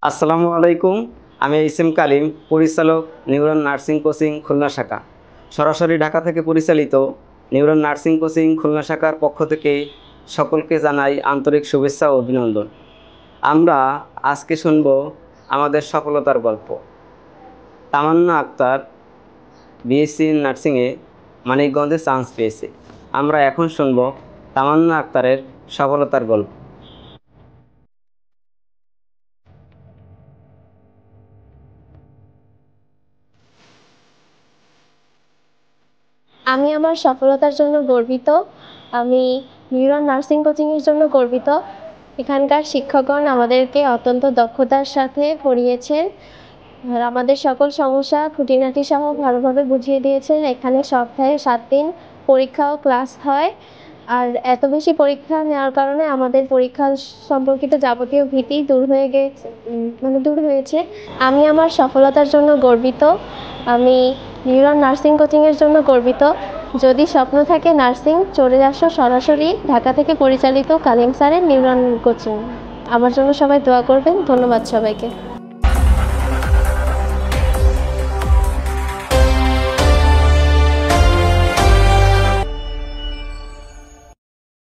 আসসালামু আলাইকুম। আমি ইসেম কালিম, পরিচালক নিউরন নার্সিং কোচিং খুলনা শাখা। সরাসরি ঢাকা থেকে পরিচালিত নিউরন নার্সিং কোচিং খুলনা শাখার পক্ষ থেকে সকলকে জানাই আন্তরিক শুভেচ্ছা ও অভিনন্দন। আমরা আজকে শুনব আমাদের সফলতার গল্প। তামান্না আক্তার বিএসসি নার্সিংয়ে মানিকগঞ্জে চান্স পেয়েছে। আমরা এখন শুনব তামান্না আক্তারের সফলতার গল্প। আমি আমার সফলতার জন্য গর্বিত। আমি নিউরন নার্সিং কোচিংয়ের জন্য গর্বিত। এখানকার শিক্ষকগণ আমাদেরকে অত্যন্ত দক্ষতার সাথে পড়িয়েছেন। আর আমাদের সকল সমস্যা খুঁটিনাটি সহ ভালোভাবে বুঝিয়ে দিয়েছেন। এখানে সপ্তাহে 7 দিন পরীক্ষা ও ক্লাস হয়। আর এত বেশি পরীক্ষা নেওয়ার কারণে আমাদের পরীক্ষা সম্পর্কিত যাবতীয় ভীতি দূর হয়েছে। আমি আমার সফলতার জন্য গর্বিত। আমি নিউরন নার্সিং কোচিংয়ের জন্য গর্বিত। যদি স্বপ্ন থাকে নার্সিং, চলে আসো সরাসরি ঢাকা থেকে পরিচালিত কালিম স্যারের নিউরন কোচিং। আমার জন্য সবাই দোয়া করবেন। ধন্যবাদ সবাইকে।